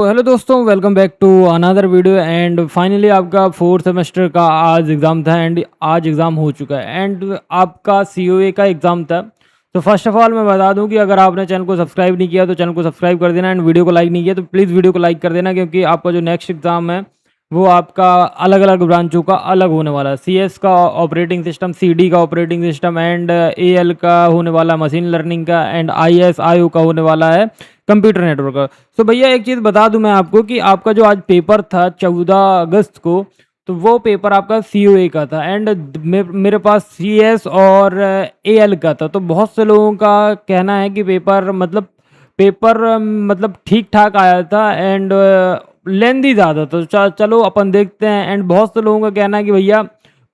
तो हेलो दोस्तों, welcome back to another video and finally आपका फोर्थ सेमेस्टर का आज एग्ज़ाम था एंड आज एग्ज़ाम हो चुका है एंड आपका सीओए का एग्ज़ाम था। तो फर्स्ट ऑफ ऑल मैं बता दूं कि अगर आपने चैनल को सब्सक्राइब नहीं किया तो चैनल को सब्सक्राइब कर देना एंड वीडियो को लाइक नहीं किया तो प्लीज़ वीडियो को लाइक कर देना, क्योंकि आपका जो नेक्स्ट एग्ज़ाम है वो आपका अलग अलग ब्रांचों का अलग होने वाला है। सीएस का ऑपरेटिंग सिस्टम, सीडी का ऑपरेटिंग सिस्टम एंड एएल का होने वाला मशीन लर्निंग का एंड आईएसआईओ का होने वाला है कंप्यूटर नेटवर्क का। तो भैया एक चीज़ बता दूं मैं आपको कि आपका जो आज पेपर था 14 अगस्त को, तो वो पेपर आपका सीओए का था एंड मेरे पास सीएस और एएल का था। तो बहुत से लोगों का कहना है कि पेपर ठीक ठाक आया था एंड लेंदी ज़्यादा था। तो चलो अपन देखते हैं। एंड बहुत से लोगों का कहना है कि भैया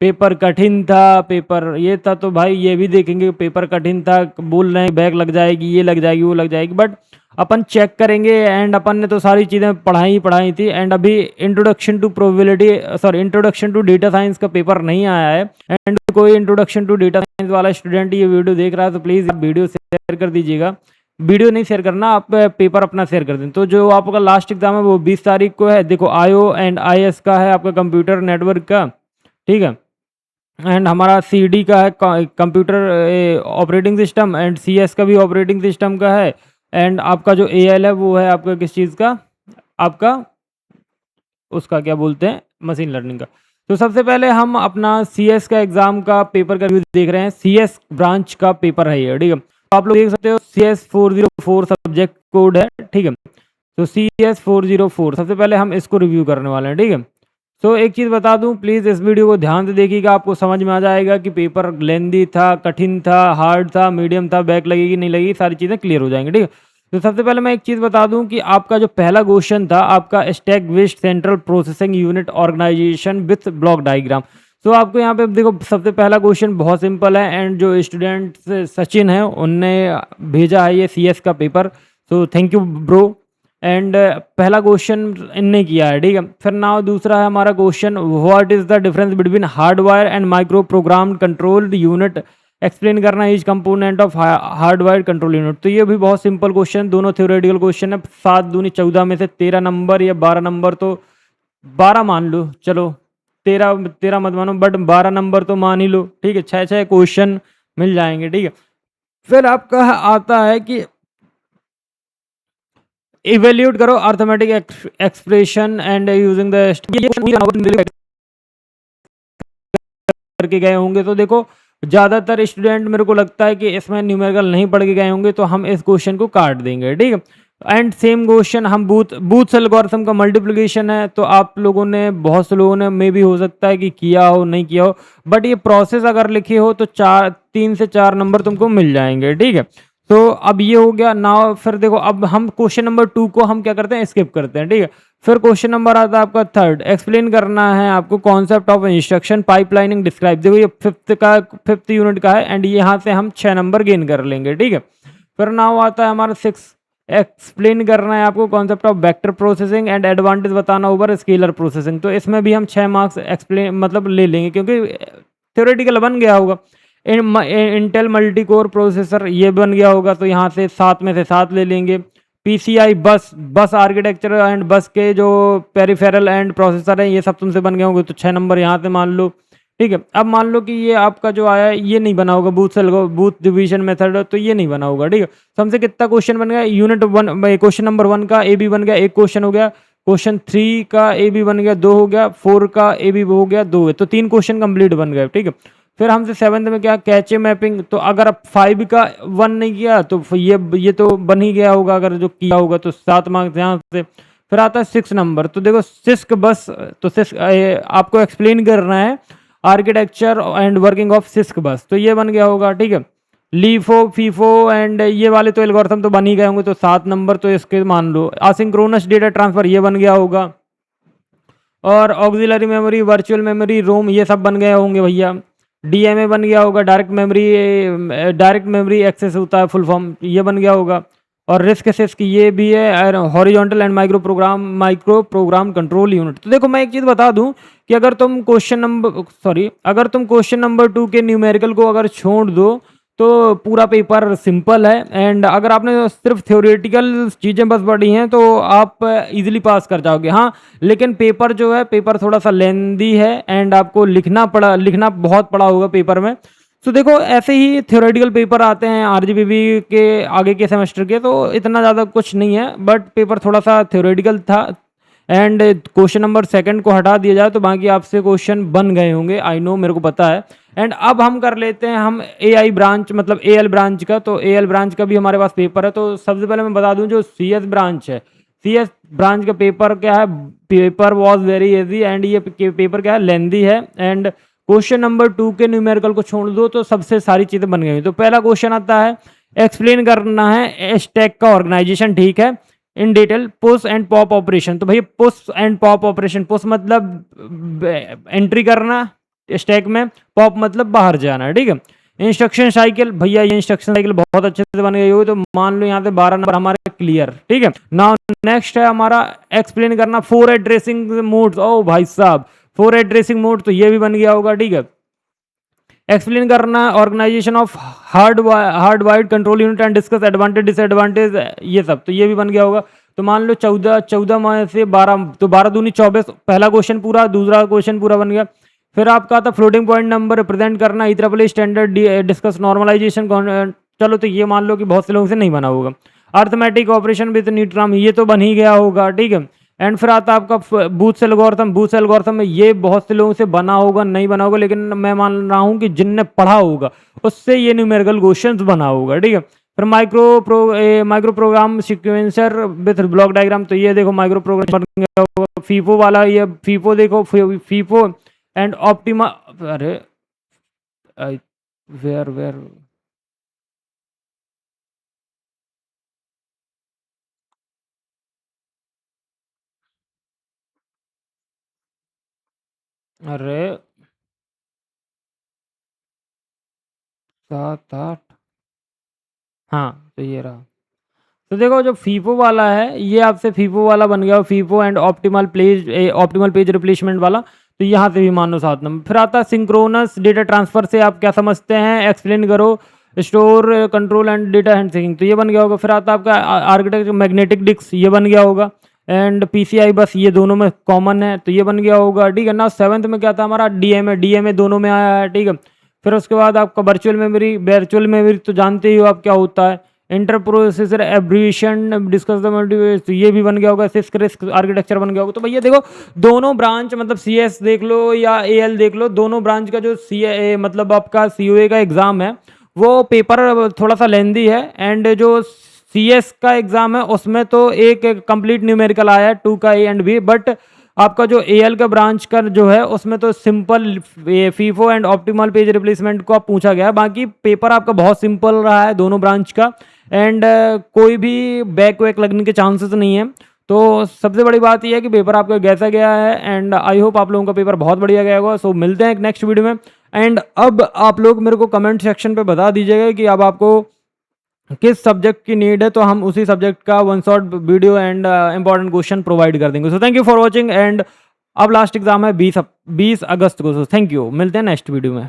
पेपर कठिन था, पेपर ये था। तो भाई ये भी देखेंगे पेपर कठिन था, बोल रहे हैं बैक लग जाएगी, ये लग जाएगी, वो लग जाएगी, बट अपन चेक करेंगे। एंड अपन ने तो सारी चीज़ें पढ़ाई थी एंड अभी इंट्रोडक्शन टू डेटा साइंस का पेपर नहीं आया है। एंड कोई इंट्रोडक्शन टू डेटा साइंस वाला स्टूडेंट ये वीडियो देख रहा है तो प्लीज़ वीडियो शेयर कर दीजिएगा। वीडियो नहीं शेयर करना, आप पेपर अपना शेयर कर दें। तो जो आपका लास्ट एग्जाम है वो 20 तारीख को है। देखो आईओ एंड आईएस का है आपका कंप्यूटर नेटवर्क का, ठीक है। एंड हमारा सीडी का है computer operating system and CS का भी ऑपरेटिंग सिस्टम का है। एंड आपका जो एएल है वो है आपका किस चीज़ का, आपका उसका क्या बोलते हैं, मशीन लर्निंग का। तो सबसे पहले हम अपना सीएस का एग्ज़ाम का पेपर का रिव्यू देख रहे हैं। सीएस ब्रांच का पेपर है ये, ठीक है। तो आप लोग देख सकते हो CS 404 सब्जेक्ट कोड है, ठीक है। तो CS 404 सबसे पहले हम इसको रिव्यू करने वाले हैं, ठीक है। तो एक चीज़ बता दूं, प्लीज़ इस वीडियो को ध्यान से देखिएगा, आपको समझ में आ जाएगा कि पेपर लेंदी था, कठिन था, हार्ड था, मीडियम था, बैक लगेगी नहीं लगेगी, सारी चीज़ें क्लियर हो जाएंगी, ठीक है। तो सबसे पहले मैं एक चीज़ बता दूं कि आपका जो पहला क्वेश्चन था आपका stack based central processing unit organization with block diagram. तो आपको यहाँ पे देखो सबसे पहला क्वेश्चन बहुत सिंपल है एंड जो स्टूडेंट सचिन है उनने भेजा है ये सीएस का पेपर। तो थैंक यू ब्रो। एंड पहला क्वेश्चन इनने किया है, ठीक है। फिर नाउ दूसरा है हमारा question, what is the difference between hardwire and micro programmed controlled unit, explain करना is component of hardwire control unit. तो ये भी बहुत सिंपल क्वेश्चन, दोनों थ्योरेटिकल क्वेश्चन है। 7 दूनी 14 में से 13 नंबर या 12 नंबर, तो 12 मान लो, चलो 13 मत मानो, बट 12 नंबर तो मान ही लो, ठीक है। 6 क्वेश्चन मिल जाएंगे, ठीक है। फिर आपका आता है कि इवेल्यूट करो arithmetic expression and using the करके गए होंगे। तो देखो ज़्यादातर स्टूडेंट मेरे को लगता है कि इसमें न्यूमेरिकल नहीं पढ़ के गए होंगे, तो हम इस क्वेश्चन को काट देंगे, ठीक है। एंड सेम क्वेश्चन हम बूथ एल्गोरिथम का मल्टीप्लिकेशन है। तो आप लोगों ने, बहुत से लोगों ने मे भी हो सकता है कि किया हो, नहीं किया हो, बट ये प्रोसेस अगर लिखे हो तो 3 से 4 नंबर तुमको मिल जाएंगे, ठीक है। तो अब ये हो गया नाउ। फिर देखो अब हम क्वेश्चन नंबर 2 को हम क्या करते हैं, स्किप करते हैं, ठीक है। फिर क्वेश्चन नंबर आता है आपका 3rd, एक्सप्लेन करना है आपको concept of instruction pipelining describe. देखो ये 5th यूनिट का है एंड यहाँ से हम 6 नंबर गेन कर लेंगे, ठीक है। फिर नाउ आता है हमारा 6, एक्सप्लेन करना है आपको concept of vector processing and advantage बताना ओवर स्केलर प्रोसेसिंग। तो इसमें भी हम 6 मार्क्स एक्सप्लेन मतलब ले लेंगे, क्योंकि थ्योरेटिकल बन गया होगा। इंटेल मल्टी कोर प्रोसेसर ये बन गया होगा, तो यहाँ से 7 में से 7 ले लेंगे। पीसीआई बस आर्किटेक्चर एंड बस के जो पेरिफेरल एंड प्रोसेसर हैं ये सब तुमसे बन गए होंगे, तो 6 नंबर यहाँ से मान लो, ठीक है। अब मान लो कि ये आपका जो आया है ये नहीं बना होगा, बूथ डिवीजन मेथड, तो ये नहीं बना होगा, ठीक है। तो हमसे कितना क्वेश्चन बन गया, यूनिट 1 क्वेश्चन नंबर 1 का ए बी बन गया, एक क्वेश्चन हो गया। क्वेश्चन 3 का ए बी बन गया, 2 हो गया। 4 का ए बी हो गया, 2 है, तो 3 क्वेश्चन कंप्लीट बन गए, ठीक है। फिर हमसे 7th में क्या, कैचे मैपिंग। तो अगर आप 5 का 1 नहीं किया तो ये तो बन ही गया होगा, अगर जो किया होगा तो 7 मार्क्स यहाँ से। फिर आता है 6 नंबर। तो देखो सिस्क बस, तो सिस्क आपको एक्सप्लेन करना है architecture and working of six बस, तो ये बन गया होगा, ठीक है। लीफो फीफो एंड ये वाले तो एल्गोरिथम तो बन ही गए होंगे, तो 7 नंबर तो इसके मान लो। असिंक्रोनस डेटा ट्रांसफर ये बन गया होगा, और ऑक्सिलरी मेमोरी, वर्चुअल मेमोरी, रोम ये सब बन गए होंगे भैया। डीएमए बन गया होगा, डायरेक्ट मेमोरी एक्सेस होता है फुल फॉर्म, ये बन गया होगा। और रिस्क असेस ये भी है, horizontal and micro program control unit. तो देखो मैं एक चीज़ बता दूं कि अगर तुम क्वेश्चन नंबर 2 के न्यूमेरिकल को अगर छोड़ दो तो पूरा पेपर सिंपल है। एंड अगर आपने सिर्फ थ्योरेटिकल चीज़ें बस पढ़ी हैं तो आप इजीली पास कर जाओगे। हाँ, लेकिन पेपर जो है पेपर थोड़ा सा लेंदी है एंड आपको लिखना बहुत पड़ा होगा पेपर में। तो देखो ऐसे ही थ्योरेटिकल पेपर आते हैं आरजीबीबी के आगे के सेमेस्टर के, तो इतना ज़्यादा कुछ नहीं है, बट पेपर थोड़ा सा थ्योरेटिकल था। एंड क्वेश्चन नंबर सेकंड को हटा दिया जाए तो बाकी आपसे क्वेश्चन बन गए होंगे, आई नो, मेरे को पता है। एंड अब हम कर लेते हैं हम एआई ब्रांच मतलब एएल ब्रांच का। तो एएल ब्रांच का भी हमारे पास पेपर है। तो सबसे पहले मैं बता दूं जो सीएस ब्रांच है, सीएस ब्रांच का पेपर क्या है, paper was very easy and ये पेपर क्या है, लेंदी है। एंड क्वेश्चन नंबर 2 के न्यूमेरिकल को छोड़ दो तो सबसे सारी चीज़ें बन गई। तो पहला क्वेश्चन आता है, एक्सप्लेन करना है स्टैक का ऑर्गेनाइजेशन, ठीक है, in detail, push and pop operation. तो भैया push and pop operation, push मतलब एंट्री करना स्टैक में, पॉप मतलब बाहर जाना, ठीक है। इंस्ट्रक्शन साइकिल, भैया ये इंस्ट्रक्शन साइकिल बहुत अच्छे से बन गई होगी, तो मान लो यहाँ पे 12 नंबर हमारे क्लियर, ठीक है। नाउ नेक्स्ट है हमारा एक्सप्लेन करना 4 एड्रेसिंग मोड्स। ओ भाई साहब 4 एड्रेसिंग मोड, तो ये भी बन गया होगा, ठीक है। एक्सप्लेन करना organization of hardwired control unit and discuss advantage disadvantage, ये सब, तो ये भी बन गया होगा। तो मान लो 14 में से 12, तो 12 दूनी 24, पहला क्वेश्चन पूरा, दूसरा क्वेश्चन पूरा बन गया। फिर आपका था फ्लोटिंग पॉइंट नंबर रिप्रेजेंट करना, IEEE स्टैंडर्ड डिस्कस नॉर्मलाइजेशन, चलो तो ये मान लो कि बहुत से लोगों से नहीं बना होगा। अर्थमेटिक ऑपरेशन विद न्यूट्राम, ये तो बन ही गया होगा, ठीक है। एंड फिर आता है आपका बूथ एल्गोरिथम। बूथ एल्गोरिथम में ये बहुत से लोगों से बना होगा, नहीं बना होगा, लेकिन मैं मान रहा हूँ कि जिनने पढ़ा होगा उससे ये न्यूमेरिकल क्वेश्चंस बना होगा, ठीक है। फिर micro program sequencer with block diagram, तो ये देखो माइक्रो प्रोग्राम बन गया होगा। फीफो वाला, ये फीफो देखो, फीफो एंड ऑप्टिमा, अरे वेयर अरे 7 8, हाँ तो ये रहा। तो देखो जो फीफो वाला है ये आपसे फीफो वाला बन गया, FIFO and optimal page replacement वाला, तो यहाँ से भी मान लो 7 नंबर। फिर आता है सिंक्रोनस डेटा ट्रांसफर से आप क्या समझते हैं, एक्सप्लेन करो, store control and data handling, तो ये बन गया होगा। फिर आता है आपका आर्किटेक्चर मैग्नेटिक डिस्क, ये बन गया होगा। एंड पीसीआई बस, ये दोनों में कॉमन है, तो ये बन गया होगा, ठीक है ना। 7th में क्या था हमारा, डीएमए दोनों में आया है, ठीक है। फिर उसके बाद आपका वर्चुअल मेमोरी तो जानते ही हो आप क्या होता है, inter processor abbreviation discuss the multivariate, तो ये भी बन गया होगा। सिस्क आर्किटेक्चर बन गया होगा। तो भैया देखो दोनों ब्रांच मतलब सीएस देख लो या एएल देख लो, दोनों ब्रांच का जो सी मतलब आपका सीओए का एग्जाम है वो पेपर थोड़ा सा लेंदी है। एंड जो सीएस का एग्जाम है उसमें तो एक कंप्लीट न्यूमेरिकल आया है 2 का ए एंड बी, बट आपका जो एएल का ब्रांच का जो है उसमें तो simple FIFO and optimal page replacement को आप पूछा गया है। बाकी पेपर आपका बहुत सिंपल रहा है दोनों ब्रांच का। एंड कोई भी बैक वैक लगने के चांसेस नहीं है। तो सबसे बड़ी बात यह है कि पेपर आपका कैसा गया है, एंड आई होप आप लोगों का पेपर बहुत बढ़िया गया होगा। सो मिलते हैं एक नेक्स्ट वीडियो में। एंड अब आप लोग मेरे को कमेंट सेक्शन पे बता दीजिएगा कि अब आपको किस सब्जेक्ट की नीड है, तो हम उसी सब्जेक्ट का 1 shot video and important question provide कर देंगे। So thank you for watching. And अब लास्ट एग्जाम है 20 अगस्त को। सो थैंक यू, मिलते हैं नेक्स्ट वीडियो में।